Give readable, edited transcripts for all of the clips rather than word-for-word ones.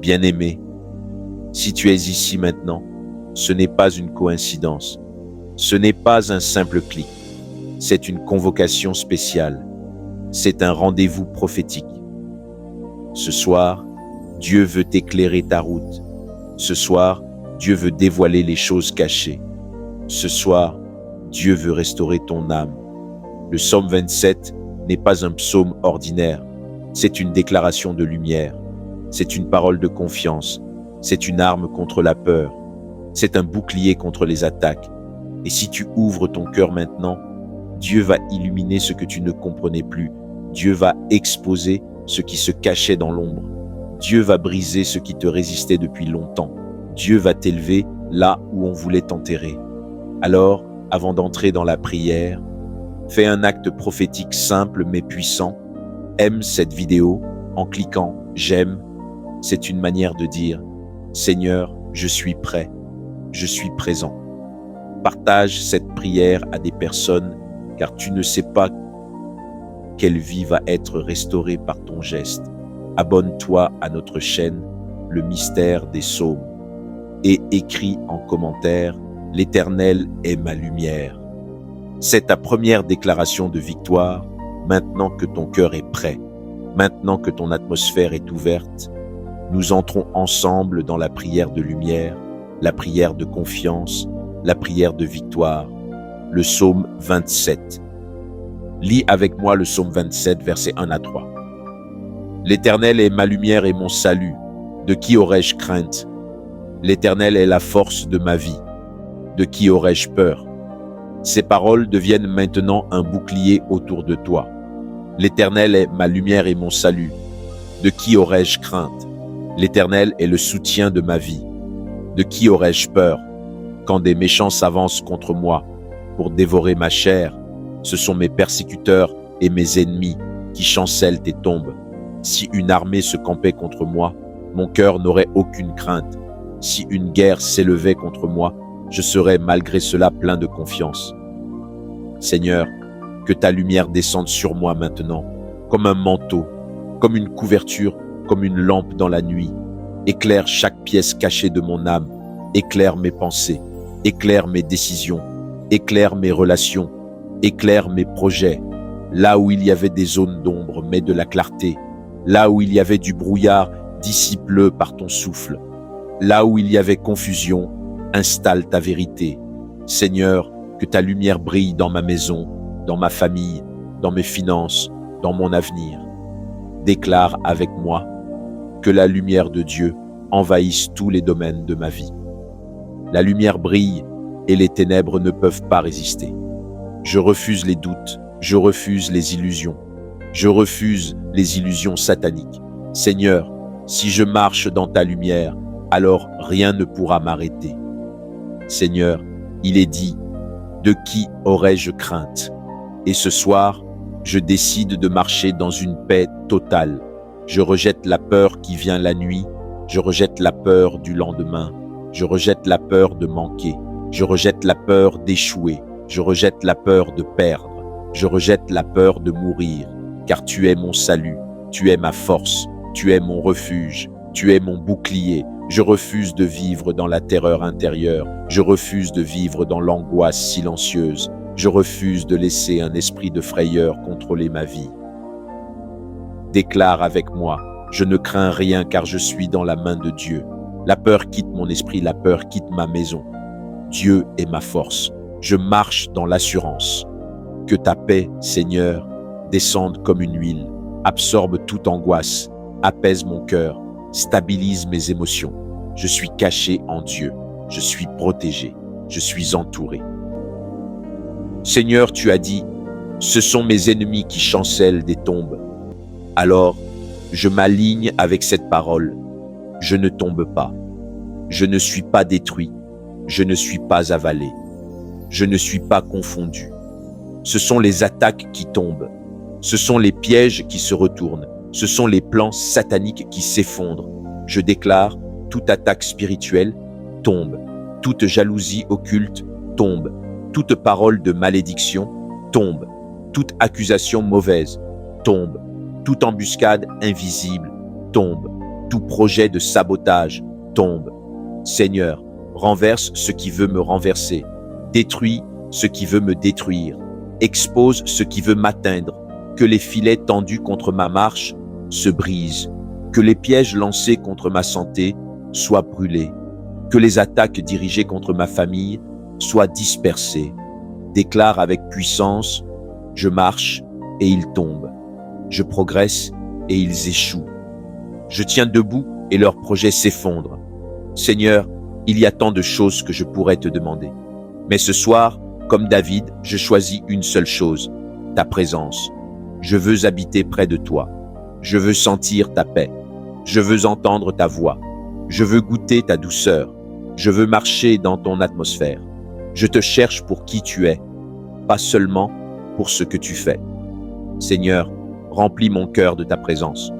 Bien-aimé, si tu es ici maintenant, ce n'est pas une coïncidence. Ce n'est pas un simple clic. C'est une convocation spéciale. C'est un rendez-vous prophétique. Ce soir, Dieu veut éclairer ta route. Ce soir, Dieu veut dévoiler les choses cachées. Ce soir, Dieu veut restaurer ton âme. Le psaume 27 n'est pas un psaume ordinaire. C'est une déclaration de lumière. C'est une parole de confiance. C'est une arme contre la peur. C'est un bouclier contre les attaques. Et si tu ouvres ton cœur maintenant, Dieu va illuminer ce que tu ne comprenais plus. Dieu va exposer ce qui se cachait dans l'ombre. Dieu va briser ce qui te résistait depuis longtemps. Dieu va t'élever là où on voulait t'enterrer. Alors, avant d'entrer dans la prière, fais un acte prophétique simple mais puissant. Aime cette vidéo en cliquant « J'aime ». C'est une manière de dire « Seigneur, je suis prêt, je suis présent ». Partage cette prière à des personnes car tu ne sais pas quelle vie va être restaurée par ton geste. Abonne-toi à notre chaîne, Le Mystère des Psaumes, et écris en commentaire « L'Éternel est ma lumière ». C'est ta première déclaration de victoire maintenant que ton cœur est prêt, maintenant que ton atmosphère est ouverte. Nous entrons ensemble dans la prière de lumière, la prière de confiance, la prière de victoire, le psaume 27. Lis avec moi le psaume 27, versets 1 à 3. L'Éternel est ma lumière et mon salut. De qui aurais-je crainte? L'Éternel est la force de ma vie. De qui aurais-je peur? Ces paroles deviennent maintenant un bouclier autour de toi. L'Éternel est ma lumière et mon salut. De qui aurais-je crainte? L'Éternel est le soutien de ma vie. De qui aurais-je peur? Quand des méchants s'avancent contre moi pour dévorer ma chair, ce sont mes persécuteurs et mes ennemis qui chancellent et tombent. Si une armée se campait contre moi, mon cœur n'aurait aucune crainte. Si une guerre s'élevait contre moi, je serais malgré cela plein de confiance. Seigneur, que ta lumière descende sur moi maintenant, comme un manteau, comme une couverture, comme une lampe dans la nuit. Éclaire chaque pièce cachée de mon âme, éclaire mes pensées, éclaire mes décisions, éclaire mes relations, éclaire mes projets. Là où il y avait des zones d'ombre, mets de la clarté. Là où il y avait du brouillard, dissipe-le par ton souffle. Là où il y avait confusion, installe ta vérité. Seigneur, que ta lumière brille dans ma maison, dans ma famille, dans mes finances, dans mon avenir. Déclare avec moi que la lumière de Dieu envahisse tous les domaines de ma vie. La lumière brille et les ténèbres ne peuvent pas résister. Je refuse les doutes, je refuse les illusions. Je refuse les illusions sataniques. Seigneur, si je marche dans ta lumière, alors rien ne pourra m'arrêter. Seigneur, il est dit, de qui aurais-je crainte? Et ce soir, je décide de marcher dans une paix totale. Je rejette la peur qui vient la nuit, je rejette la peur du lendemain, je rejette la peur de manquer, je rejette la peur d'échouer, je rejette la peur de perdre, je rejette la peur de mourir, car tu es mon salut, tu es ma force, tu es mon refuge, tu es mon bouclier. Je refuse de vivre dans la terreur intérieure, je refuse de vivre dans l'angoisse silencieuse, je refuse de laisser un esprit de frayeur contrôler ma vie. Déclare avec moi, je ne crains rien car je suis dans la main de Dieu. La peur quitte mon esprit, la peur quitte ma maison. Dieu est ma force, je marche dans l'assurance. Que ta paix, Seigneur, descende comme une huile, absorbe toute angoisse, apaise mon cœur, stabilise mes émotions. Je suis caché en Dieu, je suis protégé, je suis entouré. Seigneur, tu as dit, ce sont mes ennemis qui chancellent des tombes. Alors, je m'aligne avec cette parole. Je ne tombe pas. Je ne suis pas détruit. Je ne suis pas avalé. Je ne suis pas confondu. Ce sont les attaques qui tombent. Ce sont les pièges qui se retournent. Ce sont les plans sataniques qui s'effondrent. Je déclare, toute attaque spirituelle tombe. Toute jalousie occulte tombe. Toute parole de malédiction tombe. Toute accusation mauvaise tombe. Toute embuscade invisible tombe. Tout projet de sabotage tombe. Seigneur, renverse ce qui veut me renverser. Détruis ce qui veut me détruire. Expose ce qui veut m'atteindre. Que les filets tendus contre ma marche se brisent. Que les pièges lancés contre ma santé soient brûlés. Que les attaques dirigées contre ma famille soient dispersées. Déclare avec puissance, je marche et ils tombent. Je progresse et ils échouent. Je tiens debout et leurs projets s'effondrent. Seigneur, il y a tant de choses que je pourrais te demander. Mais ce soir, comme David, je choisis une seule chose, ta présence. Je veux habiter près de toi. Je veux sentir ta paix. Je veux entendre ta voix. Je veux goûter ta douceur. Je veux marcher dans ton atmosphère. Je te cherche pour qui tu es, pas seulement pour ce que tu fais. Seigneur, remplis mon cœur de ta présence.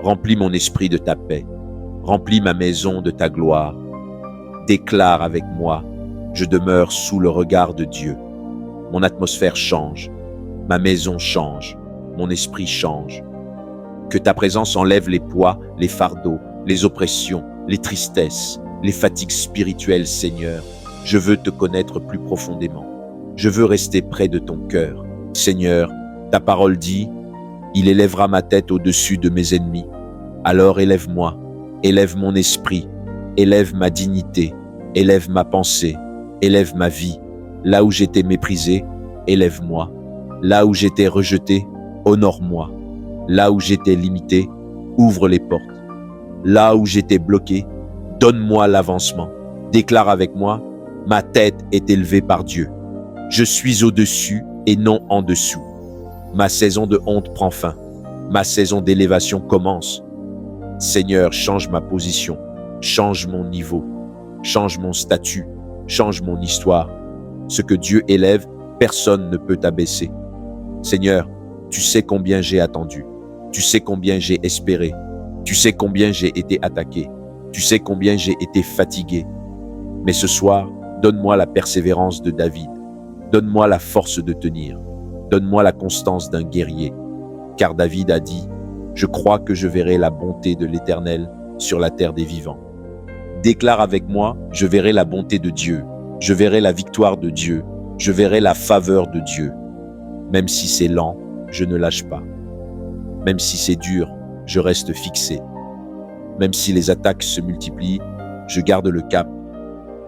Remplis mon esprit de ta paix. Remplis ma maison de ta gloire. Déclare avec moi, je demeure sous le regard de Dieu. Mon atmosphère change. Ma maison change. Mon esprit change. Que ta présence enlève les poids, les fardeaux, les oppressions, les tristesses, les fatigues spirituelles, Seigneur. Je veux te connaître plus profondément. Je veux rester près de ton cœur. Seigneur, ta parole dit, « Il élèvera ma tête au-dessus de mes ennemis. » Alors élève-moi, élève mon esprit, élève ma dignité, élève ma pensée, élève ma vie. Là où j'étais méprisé, élève-moi. Là où j'étais rejeté, honore-moi. Là où j'étais limité, ouvre les portes. Là où j'étais bloqué, donne-moi l'avancement. Déclare avec moi, ma tête est élevée par Dieu. Je suis au-dessus et non en dessous. Ma saison de honte prend fin. Ma saison d'élévation commence. Seigneur, change ma position, change mon niveau, change mon statut, change mon histoire. Ce que Dieu élève, personne ne peut abaisser. Seigneur, tu sais combien j'ai attendu. Tu sais combien j'ai espéré. Tu sais combien j'ai été attaqué. Tu sais combien j'ai été fatigué. Mais ce soir, donne-moi la persévérance de David. Donne-moi la force de tenir. Donne-moi la constance d'un guerrier. Car David a dit, « Je crois que je verrai la bonté de l'Éternel sur la terre des vivants. » Déclare avec moi, « Je verrai la bonté de Dieu. Je verrai la victoire de Dieu. Je verrai la faveur de Dieu. » Même si c'est lent, je ne lâche pas. Même si c'est dur, je reste fixé. Même si les attaques se multiplient, je garde le cap.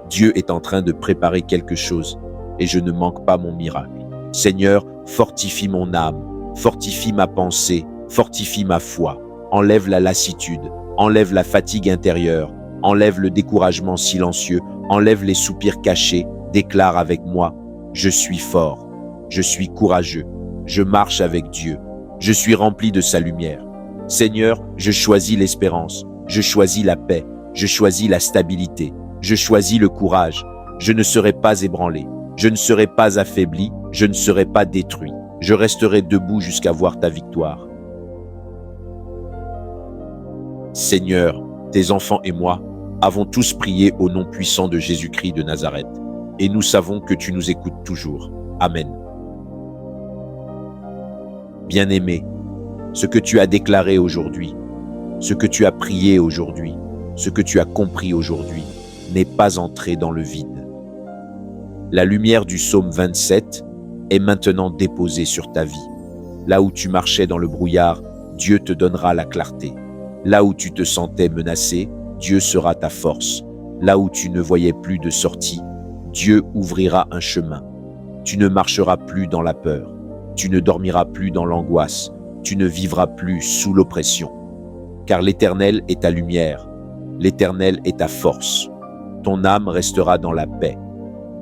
Dieu est en train de préparer quelque chose et je ne manque pas mon miracle. Seigneur, fortifie mon âme, fortifie ma pensée, fortifie ma foi. Enlève la lassitude, enlève la fatigue intérieure, enlève le découragement silencieux, enlève les soupirs cachés. Déclare avec moi, je suis fort, je suis courageux, je marche avec Dieu, je suis rempli de sa lumière. Seigneur, je choisis l'espérance, je choisis la paix, je choisis la stabilité, je choisis le courage. Je ne serai pas ébranlé, je ne serai pas affaibli, je ne serai pas détruit. Je resterai debout jusqu'à voir ta victoire. Seigneur, tes enfants et moi avons tous prié au nom puissant de Jésus-Christ de Nazareth, et nous savons que tu nous écoutes toujours. Amen. Bien-aimé, ce que tu as déclaré aujourd'hui, ce que tu as prié aujourd'hui, ce que tu as compris aujourd'hui, n'est pas entré dans le vide. La lumière du psaume 27 est maintenant déposée sur ta vie. Là où tu marchais dans le brouillard, Dieu te donnera la clarté. Là où tu te sentais menacé, Dieu sera ta force. Là où tu ne voyais plus de sortie, Dieu ouvrira un chemin. Tu ne marcheras plus dans la peur. Tu ne dormiras plus dans l'angoisse. Tu ne vivras plus sous l'oppression. Car l'Éternel est ta lumière. L'Éternel est ta force. Ton âme restera dans la paix.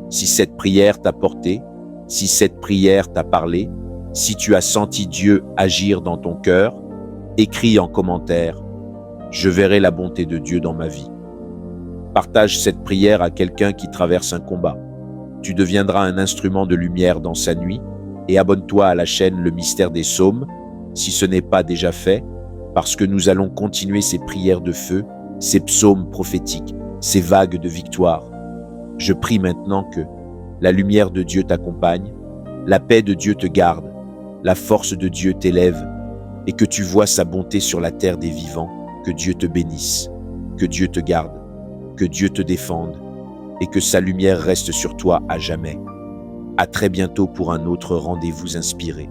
Si cette prière t'a porté, si cette prière t'a parlé, si tu as senti Dieu agir dans ton cœur, écris en commentaire « Je verrai la bonté de Dieu dans ma vie ». Partage cette prière à quelqu'un qui traverse un combat. Tu deviendras un instrument de lumière dans sa nuit et abonne-toi à la chaîne Le Mystère des Psaumes, si ce n'est pas déjà fait, parce que nous allons continuer ces prières de feu, ces psaumes prophétiques, ces vagues de victoire. Je prie maintenant que la lumière de Dieu t'accompagne, la paix de Dieu te garde, la force de Dieu t'élève et que tu vois sa bonté sur la terre des vivants, Que Dieu te bénisse, que Dieu te garde, que Dieu te défende et que sa lumière reste sur toi à jamais. À très bientôt pour un autre rendez-vous inspiré.